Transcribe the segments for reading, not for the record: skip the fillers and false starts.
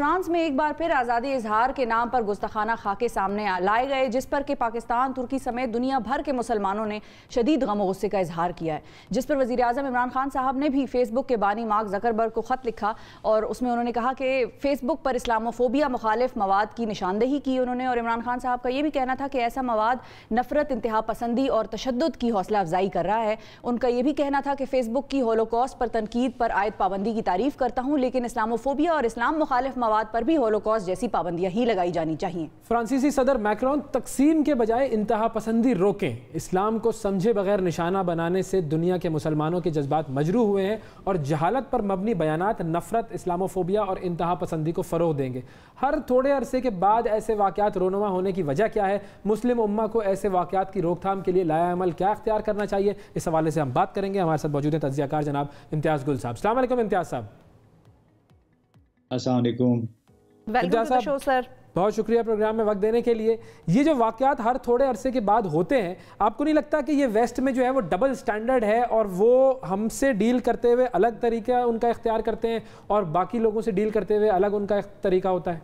France میں ایک بار پھر آزادی اظہار کے نام پر گستاخانہ خاکے سامنے لائے گئے، جس پر کہ پاکستان، ترکی سمیت دنیا بھر کے مسلمانوں نے شدید غم و غصے کا اظہار کیا ہے، جس پر وزیر اعظم عمران خان صاحب نے بھی فیس بک کے بانی مارک زکربرگ کو خط لکھا اور اس میں انہوں نے کہا کہ فیس بک پر اسلاموفوبیا مخالف مواد کی نشاندہی کی انہوں نے، اور عمران خان صاحب کا یہ بھی کہنا تھا کہ ایسا مواد نفرت، انتہا پسندی اور تشدد کی حوصلہ افزائی کر رہا ہے۔ ان کا یہ بھی کہنا تھا کہ فیس بک کی ہولوکاسٹ پر تنقید پر عائد پابندی کی تعریف کرتا ہوں، لیکن اسلاموفوبیا اور اسلام مخالف مواد پر بھی ہولوکاسٹ جیسی پابندیاں ہی لگائی جانی چاہیے۔ فرانسیسی صدر میکرون تقسیم کے بجائے انتہا پسندی روکیں، اسلام کو سمجھے بغیر نشانہ بنانے سے دنیا کے مسلمانوں کے جذبات مجروح ہوئے ہیں اور جہالت پر مبنی بیانات نفرت، اسلاموفوبیا اور انتہا پسندی کو فروغ دیں گے۔ ہر تھوڑے عرصے کے بعد ایسے واقعات رونما ہونے کی وجہ کیا ہے؟ مسلم امہ کو ایسے واقعات کی روک تھام کے لیے لایا عمل کیا اختیار کرنا چاہیے؟ اس حوالے سے ہم بات کریں گے۔ ہمارے ساتھ موجود ہیں تجزیہ کار جناب امتیاز گل صاحب۔ السلام علیکم امتیاز صاحب۔ السلام علیکم۔ ویلکم ٹو دی شو سر۔ بہت شکریہ پروگرام میں وقت دینے کے لیے۔ یہ جو واقعات ہر تھوڑے عرصے کے بعد ہوتے ہیں، آپ کو نہیں لگتا کہ یہ ویسٹ میں جو ہے وہ ڈبل سٹینڈرڈ ہے اور وہ ہم سے ڈیل کرتے ہوئے الگ طریقہ ان کا اختیار کرتے ہیں اور باقی لوگوں سے ڈیل کرتے ہوئے الگ ان کا طریقہ ہوتا ہے؟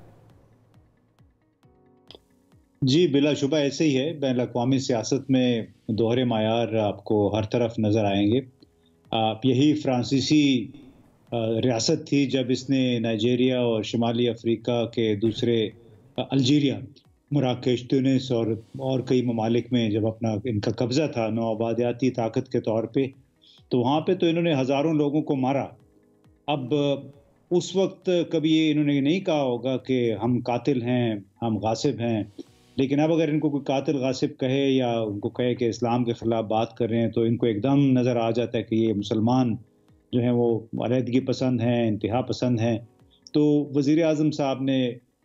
جی بلا شبہ ایسے ہی ہے۔ بین الاقوامی سیاست میں دوہرے معیار آپ کو ہر طرف نظر آئیں گے۔ یہی فرانسیسی ریاست تھی جب اس نے نائجیریا اور شمالی افریقہ کے دوسرے الجیریا، مراکش، تونس اور کئی ممالک میں جب اپنا ان کا قبضہ تھا نوآبادیاتی طاقت کے طور پہ، تو وہاں پہ تو انہوں نے ہزاروں لوگوں کو مارا۔ اب اس وقت کبھی انہوں نے نہیں کہا ہوگا کہ ہم قاتل ہیں، ہم غاصب ہیں، لیکن اب اگر ان کو کوئی قاتل غاصب کہے یا ان کو کہے کہ اسلام کے خلاف بات کر رہے ہیں تو ان کو ایک دم نظر آ جاتا ہے کہ یہ مسلمان جو ہیں وہ علیحدگی پسند ہیں، انتہا پسند ہیں۔ تو وزیر اعظم صاحب نے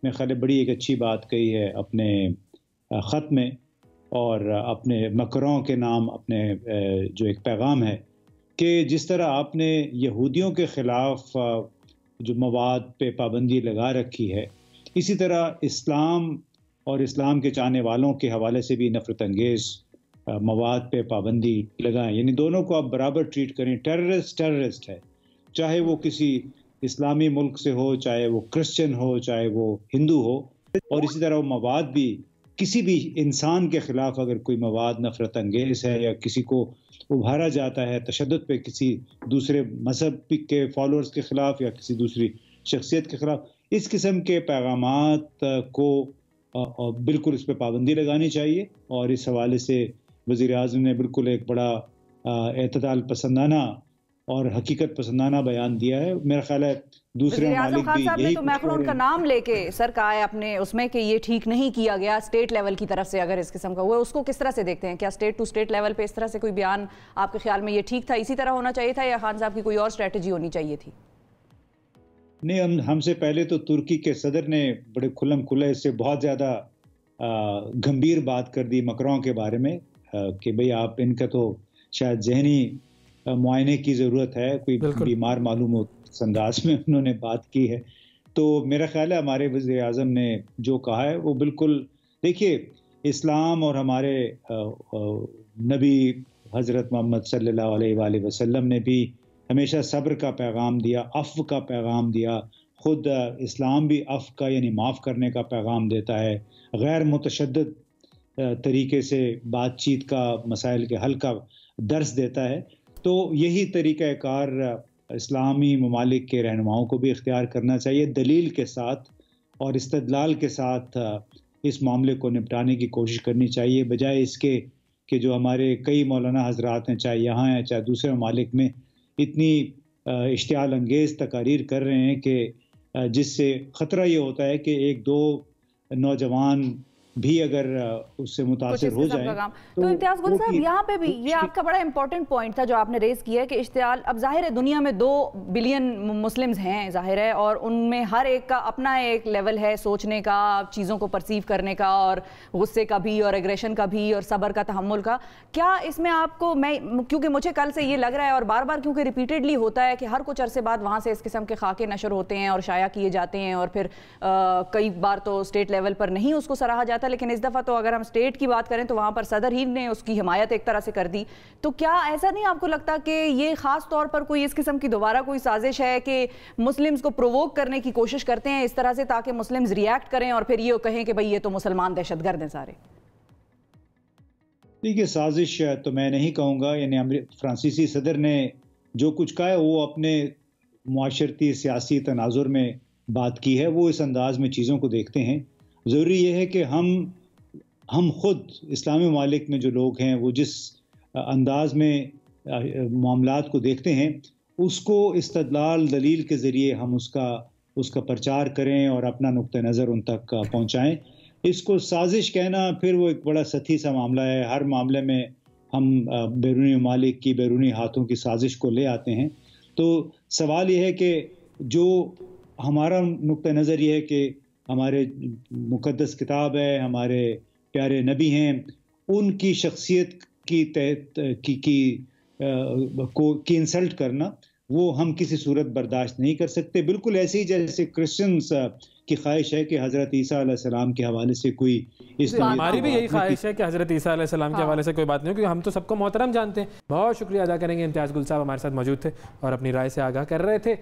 میرے خیال بڑی ایک اچھی بات کہی ہے اپنے خط میں، اور اپنے مکروں کے نام اپنے جو ایک پیغام ہے کہ جس طرح آپ نے یہودیوں کے خلاف جو مواد پہ پابندی لگا رکھی ہے، اسی طرح اسلام اور اسلام کے چاہنے والوں کے حوالے سے بھی نفرت انگیز مواد پہ پابندی لگائیں، یعنی دونوں کو آپ برابر ٹریٹ کریں۔ ٹیررسٹ ہے، چاہے وہ کسی اسلامی ملک سے ہو، چاہے وہ کرسچن ہو، چاہے وہ ہندو ہو، اور اسی طرح وہ مواد بھی کسی بھی انسان کے خلاف اگر کوئی مواد نفرت انگیز ہے یا کسی کو ابھارا جاتا ہے تشدد پہ کسی دوسرے مذہب کے فالوورز کے خلاف یا کسی دوسری شخصیت کے خلاف، اس قسم کے پیغامات کو بالکل اس پہ پابندی لگانی چاہیے۔ اور اس حوالے سے وزیر اعظم نے بالکل ایک بڑا اعتدال پسندانہ اور حقیقت پسندانہ بیان دیا ہے۔ میرا خیال ہے دوسرے ممالک بھی یہی تو میکرون کا نام لے کے سر کہا ہے اپنے اس میں کہ یہ ٹھیک نہیں کیا گیا اسٹیٹ لیول کی طرف سے، اگر اس قسم کا ہوا اس کو کس طرح سے دیکھتے ہیں؟ کیا اسٹیٹ ٹو اسٹیٹ لیول پہ اس طرح سے کوئی بیان آپ کے خیال میں یہ ٹھیک تھا، اسی طرح ہونا چاہیے تھا، یا خان صاحب کی کوئی اور اسٹریٹجی ہونی چاہیے تھی؟ نہیں، ہم سے پہلے تو ترکی کے صدر نے بڑے کھلم کھلے اس سے بہت زیادہ گمبھیر بات کر دی مکروں کے بارے میں کہ بھئی آپ ان کا تو شاید ذہنی معائنے کی ضرورت ہے، کوئی بیمار معلوم ہو، اس انداز میں انہوں نے بات کی ہے۔ تو میرا خیال ہے ہمارے وزیر اعظم نے جو کہا ہے وہ بالکل، دیکھیے اسلام اور ہمارے نبی حضرت محمد صلی اللہ علیہ وآلہ وسلم نے بھی ہمیشہ صبر کا پیغام دیا، عفو کا پیغام دیا۔ خود اسلام بھی عفو کا یعنی معاف کرنے کا پیغام دیتا ہے، غیر متشدد طریقے سے بات چیت کا، مسائل کے حل کا درس دیتا ہے۔ تو یہی طریقہ کار اسلامی ممالک کے رہنماؤں کو بھی اختیار کرنا چاہیے، دلیل کے ساتھ اور استدلال کے ساتھ اس معاملے کو نپٹانے کی کوشش کرنی چاہیے، بجائے اس کے کہ جو ہمارے کئی مولانا حضرات ہیں، چاہے یہاں ہیں چاہے دوسرے ممالک میں، اتنی اشتعال انگیز تقاریر کر رہے ہیں کہ جس سے خطرہ یہ ہوتا ہے کہ ایک دو نوجوان بھی اگر اس سے متاثر ہو جائیں تو امتیاز گل صاحب یہاں پہ بھی یہ آپ کا بڑا امپورٹنٹ پوائنٹ تھا جو آپ نے ریز کیا ہے کہ اشتعال، اب ظاہر ہے دنیا میں 2 بلین مسلمز ہیں ظاہر ہے، اور ان میں ہر ایک کا اپنا ایک لیول ہے سوچنے کا، چیزوں کو پرسیو کرنے کا، اور غصے کا بھی اور ایگریشن کا بھی اور صبر کا، تحمل کا۔ کیا اس میں آپ کو، کیونکہ مجھے کل سے یہ لگ رہا ہے اور بار بار کیونکہ ریپیٹڈلی ہوتا ہے کہ ہر کچھ عرصے بعد وہاں سے اس قسم کے خاکے نشر ہوتے ہیں اور شائع کیے جاتے ہیں، اور پھر کئی بار تو اسٹیٹ لیول پر نہیں اس کو سراہا جاتا تھا, لیکن اس دفعہ تو اگر ہم اسٹیٹ کی بات کریں تو وہاں پر صدر ہی نے اس کی حمایت ایک طرح سے کر دی. تو کیا ایسا نہیں آپ کو لگتا کہ یہ خاص طور پر کوئی اس قسم کی دوبارہ کوئی سازش ہے کہ مسلمز کو پرووک کرنے کی کوشش کرتے ہیں اس طرح سے تاکہ مسلمز ریئیکٹ کریں اور پھر یہ کہیں کہ بھئی یہ تو مسلمان دہشت گرد ہیں سارے؟ دیکھیے, سازش تو میں نہیں کہوں گا. یعنی فرانسیسی صدر نے جو کچھ کہا ہے وہ اپنے معاشرتی سیاسی تناظر میں بات کی ہے, وہ اس انداز میں چیزوں کو دیکھتے ہیں. ضروری یہ ہے کہ ہم خود اسلامی ممالک میں جو لوگ ہیں وہ جس انداز میں معاملات کو دیکھتے ہیں اس کو استدلال دلیل کے ذریعے ہم اس کا پرچار کریں اور اپنا نقطہ نظر ان تک پہنچائیں. اس کو سازش کہنا پھر وہ ایک بڑا سطحی سا معاملہ ہے. ہر معاملے میں ہم بیرونی ممالک کی, بیرونی ہاتھوں کی سازش کو لے آتے ہیں. تو سوال یہ ہے کہ جو ہمارا نقطہ نظر یہ ہے کہ ہمارے مقدس کتاب ہے, ہمارے پیارے نبی ہیں, ان کی شخصیت کی انسلٹ کرنا وہ ہم کسی صورت برداشت نہیں کر سکتے. بالکل ایسے ہی جیسے کرسچنز کی خواہش ہے کہ حضرت عیسیٰ علیہ السلام کے حوالے سے کوئی ہماری بھی یہی خواہش ہے کہ حضرت عیسیٰ علیہ السلام کے حوالے سے کوئی بات نہیں ہو, کیونکہ ہم تو سب کو محترم جانتے ہیں. بہت شکریہ ادا کریں گے, امتیاز گل صاحب ہمارے ساتھ موجود تھے اور اپنی رائے سے آگاہ کر رہے تھے.